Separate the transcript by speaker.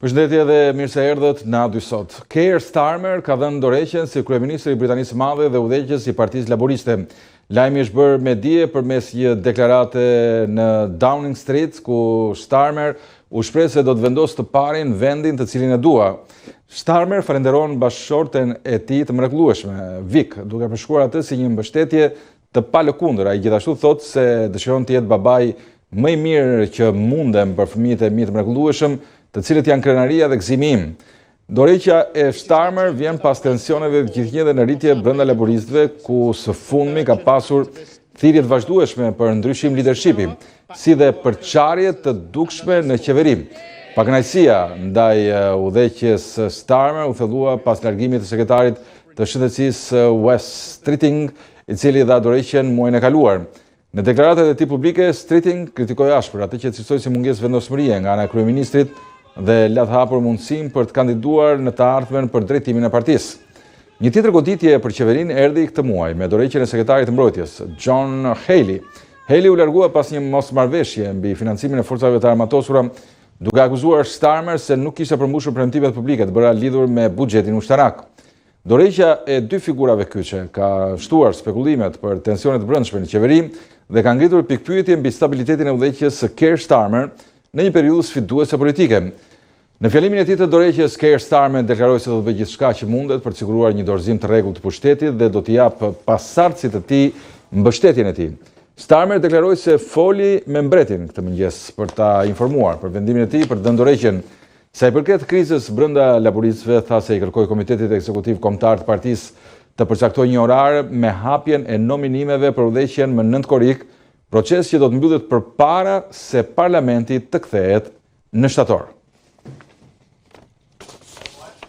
Speaker 1: Përshëndetje dhe mirë se erdhët në A2 sot. Keir Starmer ka dhënë dorëheqjen si kryeministri i Britanisë së Madhe dhe udhëheqës i Partisë Laboriste. Lajmi është bërë me dije përmes një deklarate në Downing Street, ku Starmer u shpreh se do të vendosë të parin vendin të cilin e dua. Starmer falenderon bashkëshorten e tij të mrekullueshme, Vic, duke përshkruar atë si një mbështetje të palëkundër. Ai gjithashtu thotë se dëshiron të jetë babai më i mirë që mundem për fëmijët e mi të mrekullueshëm, të cilët janë krenaria dhe gëzimi im. Dorëheqja e Starmer vjen pas tensioneve të gjithnjë dhe në rritje brenda laboristëve, ku së fundmi ka pasur thirrje të vazhdueshme për ndryshim leadershipi, si dhe përçarje të dukshme në qeveri. Pakënaqësia ndaj udhëheqjes Starmer u thellua pas largimit të sekretarit të shëndetësisë Wes Streeting, i cili dha dorëheqjen muajin e kaluar. Në deklaratat e tij publike, Streeting kritikoi ashpër atë që cilësoi si mungesë vendosmërie nga ana e kryeministrit dhe la të hapur mundësinë për të kandiduar në të ardhmen për drejtimin e partisë. Një tjetër goditje për qeverinë erdhi këtë muaj me dorëheqjen e sekretarit të mbrojtjes, John Healey. Healey u largua pas një mosmarrëveshje mbi financimin e forcave të armatosura, duke akuzuar Starmer se nuk kishte përmbushur premtimet publike të bëra lidhur me buxhetin ushtarak. Dorëheqja e dy figurave kyçe ka shtuar spekullimet për tensionet të brendshme në qeveri dhe ka ngritur pikpyetje mbi stabilitetin e udhëheqjes së Keir Starmer në një periudhë sfiduese politike. Në fjalimin e tij të dorëheqjes, Keir Starmer deklaroi se do të bëjë gjithçka që mundet për të siguruar një dorëzim të rregullt të pushtetit dhe do të japë pasardhësit të tij mbështetjen e tij. Starmer deklaroi se foli me mbretin këtë mëngjes për ta informuar për vendimin e tij për të dhënë dorëheqjen. Sa i përket krizës brenda laboristëve, tha se i kërkoi Komitetit Ekzekutiv Kombëtar të partisë të përcaktojë një orar me hapjen e nominimeve për udhëheqjen më 9 korrik, proces që do të mbyllet përpara se parlamenti të kthehet në shtator.